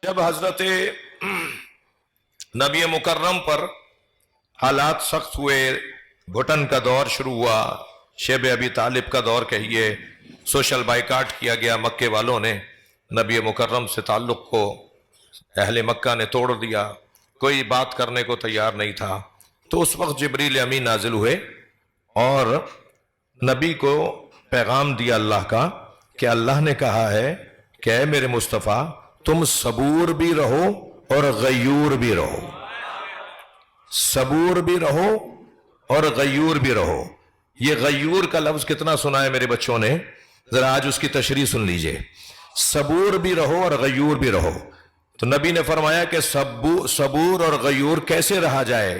जब हजरत नबी मुकर्रम पर हालात सख्त हुए, घुटन का दौर शुरू हुआ, शेब अबी तालिब का दौर कहिए, सोशल बाइकाट किया गया, मक्के वालों ने नबी मुकर्रम से ताल्लुक़ को अहले मक्का ने तोड़ दिया, कोई बात करने को तैयार नहीं था। तो उस वक्त जिब्रील अमीन नाजिल हुए और नबी को पैगाम दिया अल्लाह का कि अल्लाह ने कहा है कि ऐ मेरे मुस्तफ़ा, तुम सबूर भी रहो और गयूर भी रहो, सबूर भी रहो और गयूर भी रहो। ये गयूर का लफ्ज कितना सुना है मेरे बच्चों ने, जरा आज उसकी तशरीह सुन लीजिए। सबूर भी रहो और गयूर भी रहो। तो नबी ने फरमाया कि सबूर और गयूर कैसे रहा जाए।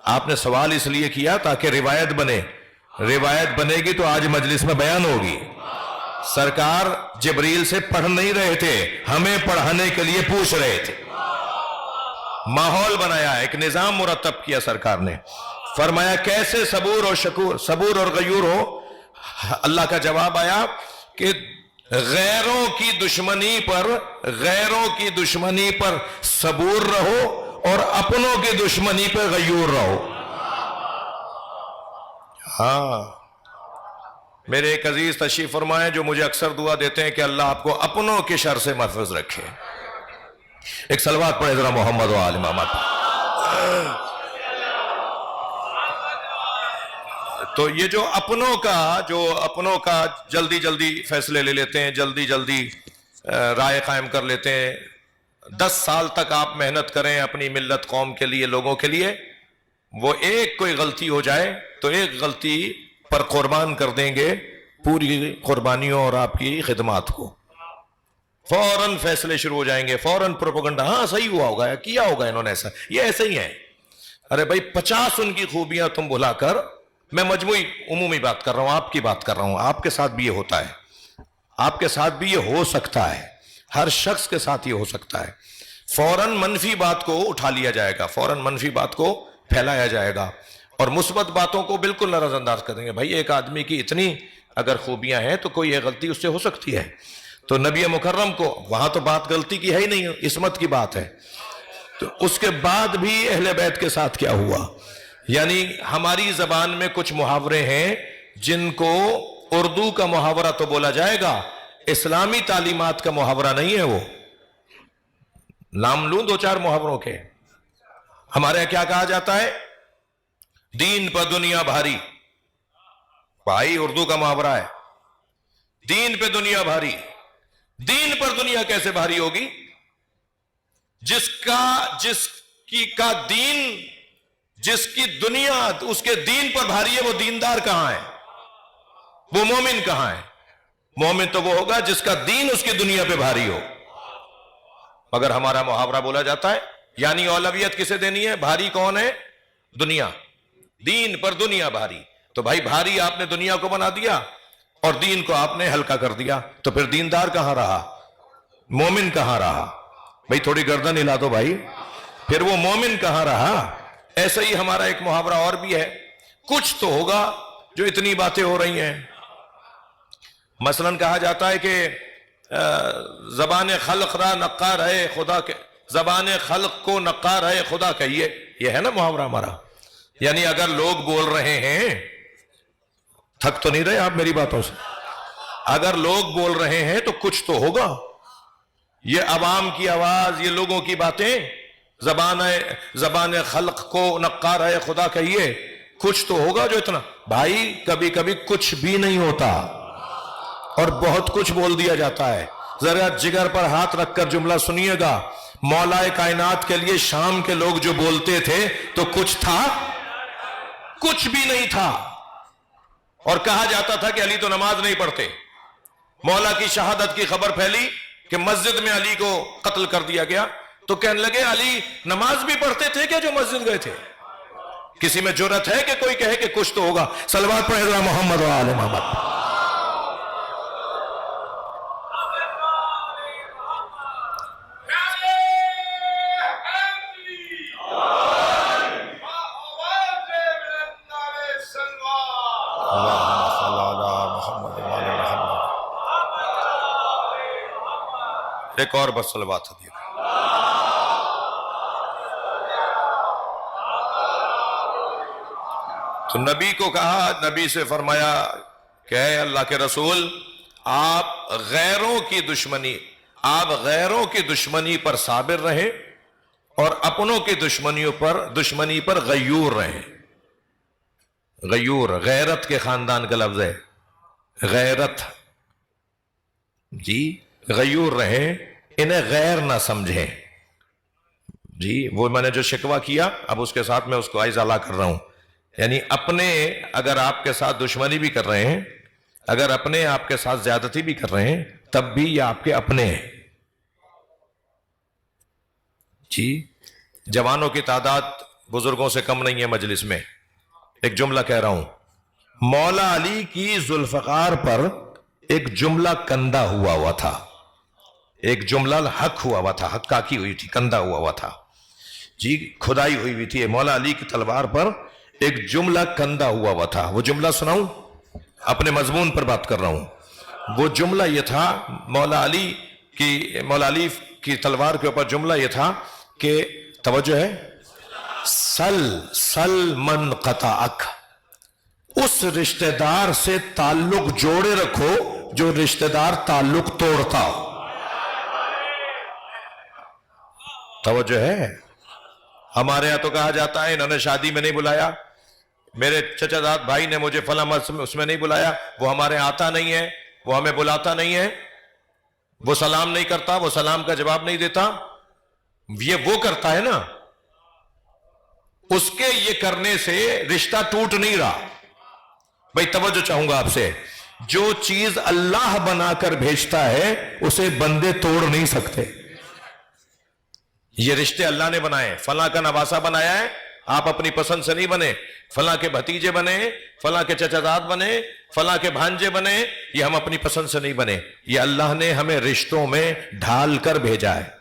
आपने सवाल इसलिए किया ताकि रिवायत बने, रिवायत बनेगी तो आज मजलिस में बयान होगी। सरकार जिब्रील से पढ़ नहीं रहे थे, हमें पढ़ाने के लिए पूछ रहे थे। माहौल बनाया, एक निजाम मुरतब किया सरकार ने। फरमाया कैसे सबूर और शकूर, सबूर और गयूर हो। अल्लाह का जवाब आया कि गैरों की दुश्मनी पर, गैरों की दुश्मनी पर सबूर रहो और अपनों की दुश्मनी पर गयूर रहो। हाँ, मेरे एक अजीज तशरीफ फरमाए जो मुझे अक्सर दुआ देते हैं कि अल्लाह आपको अपनों के शर से महफूज रखे। एक सलवात पढ़े जरा मोहम्मद व आले मोहम्मद। तो ये जो अपनों का जल्दी जल्दी फैसले ले लेते हैं, जल्दी जल्दी राय कायम कर लेते हैं। 10 साल तक आप मेहनत करें अपनी मिल्लत कौम के लिए, लोगों के लिए, वो एक कोई गलती हो जाए तो एक गलती पर कुर्बान कर देंगे पूरी कुर्बानियों और आपकी खिदमात को। फौरन फैसले शुरू हो जाएंगे, फौरन प्रोपेगेंडा, हाँ सही हुआ होगा, किया होगा इन्होंने ऐसा, ये ऐसे ही है। अरे भाई 50 उनकी खूबियां तुम भुलाकर, मैं मजमूई उमूमी बात कर रहा हूं, आपकी बात कर रहा हूं, आपके साथ भी ये होता है, आपके साथ भी ये हो सकता है, हर शख्स के साथ ये हो सकता है। फौरन मनफी बात को उठा लिया जाएगा, फौरन मनफी बात को फैलाया जाएगा और मुस्बत बातों को बिल्कुल नजरअंदाज कर देंगे। भाई एक आदमी की इतनी अगर खूबियां हैं तो कोई एक गलती उससे हो सकती है। तो नबी मुकर्रम को वहां तो बात गलती की है ही नहीं, इस्मत की बात है। तो उसके बाद भी अहले बैत के साथ क्या हुआ, यानी हमारी जबान में कुछ मुहावरे हैं जिनको उर्दू का मुहावरा तो बोला जाएगा, इस्लामी तालीमात का मुहावरा नहीं है। वो नाम लूं 2-4 मुहावरों के। हमारे यहां क्या कहा जाता है, दीन पर दुनिया भारी। भाई उर्दू का मुहावरा है, दीन पे दुनिया भारी। दीन पर दुनिया कैसे भारी होगी? जिसकी दुनिया उसके दीन पर भारी है, वो दीनदार कहां है, वो मोमिन कहां है? मोमिन तो वो होगा जिसका दीन उसकी दुनिया पे भारी हो। मगर हमारा मुहावरा बोला जाता है, यानी औलवियत किसे देनी है? भारी कौन है? दुनिया। दीन पर दुनिया भारी। तो भाई भारी आपने दुनिया को बना दिया और दीन को आपने हल्का कर दिया, तो फिर दीनदार कहां रहा, मोमिन कहां रहा? भाई थोड़ी गर्दन हिला दो भाई, फिर वो मोमिन कहां रहा? ऐसा ही हमारा एक मुहावरा और भी है, कुछ तो होगा जो इतनी बातें हो रही हैं। मसलन कहा जाता है कि जबान खल्क रा नक्का रहे खुदा के, जबान खल्क को नक्का रहे खुदा कहिए। ये है ना मुहावरा हमारा। यानी अगर लोग बोल रहे हैं, थक तो नहीं रहे आप मेरी बातों से, अगर लोग बोल रहे हैं तो कुछ तो होगा। ये अवाम की आवाज, ये लोगों की बातें, जबान खल्क को नक्कार है खुदा कहिए, कुछ तो होगा जो इतना। भाई कभी कभी कुछ भी नहीं होता और बहुत कुछ बोल दिया जाता है। जरा जिगर पर हाथ रखकर जुमला सुनिएगा, मौलाए कायनात के लिए शाम के लोग जो बोलते थे तो कुछ था, कुछ भी नहीं था। और कहा जाता था कि अली तो नमाज नहीं पढ़ते। मौला की शहादत की खबर फैली कि मस्जिद में अली को कत्ल कर दिया गया, तो कहने लगे अली नमाज भी पढ़ते थे क्या जो मस्जिद गए थे? किसी में जुर्रत है कि कोई कहे कि कुछ तो होगा? सलवात पढ़े जरा मोहम्मद व आले मोहम्मद। एक और बस सलवात दिया। تو نبی کو کہا، نبی سے فرمایا کہ اے اللہ کے رسول، آپ غیروں کی دشمنی پر صابر رہیں اور اپنوں کی دشمنی پر غیور رہیں۔ غیور غیرت کے خاندان کا لفظ ہے، غیرت جی، غیور رہیں، انہیں غیر نہ سمجھیں جی۔ وہ میں نے جو شکوہ کیا، اب اس کے ساتھ میں اس کو ازالہ کر رہا ہوں، یعنی اپنے اگر آپ کے ساتھ دشمنی بھی کر رہے ہیں، اگر اپنے آپ کے ساتھ زیادتی بھی کر رہے ہیں، تب بھی یہ آپ کے اپنے ہیں جی۔ جوانوں کی تعداد بزرگوں سے کم نہیں ہے مجلس میں، ایک جملہ کہہ رہا ہوں، مولا علی کی ذوالفقار پر ایک جملہ کندہ ہوا تھا، ایک جملہ حق ہوا تھا، حق کاکی ہوئی تھی، کندہ ہوا تھا جی، کھدائی ہوئی تھی۔ مولا علی کی تلوار پر ایک جملہ کندہ ہوا تھا۔ وہ جملہ سناؤں؟ اپنے مضمون پر بات کر رہا ہوں۔ وہ جملہ یہ تھا، مولا علی کی تلوار کے اوپر جملہ یہ تھا کہ توجہ ہے، سل من قطعک، اس رشتہ دار سے تعلق جوڑے رکھو جو رشتہ دار تعلق توڑتا ہو۔ توجہ ہے؟ ہمارے یہاں تو کہا جاتا ہے انہوں نے شادی میں نہیں بلایا، میرے چچا داد بھائی نے مجھے فلاں اس میں نہیں بلایا، وہ ہمارے آتا نہیں ہے، وہ ہمیں بلاتا نہیں ہے، وہ سلام نہیں کرتا، وہ سلام کا جواب نہیں دیتا۔ یہ وہ کرتا ہے نا، اس کے یہ کرنے سے رشتہ ٹوٹ نہیں رہا۔ بھائی توجہ چاہوں گا آپ سے، جو چیز اللہ بنا کر بھیجتا ہے اسے بندے توڑ نہیں سکتے۔ یہ رشتے اللہ نے بنائے، فلاں کا نواسا بنایا ہے، آپ اپنی پسند سے نہیں بنے، فلاں کے بھتیجے بنے، فلاں کے چچا زاد بنے، فلاں کے بھانجے بنے، یہ ہم اپنی پسند سے نہیں بنے، یہ اللہ نے ہمیں رشتوں میں ڈھال کر بھیجا ہے۔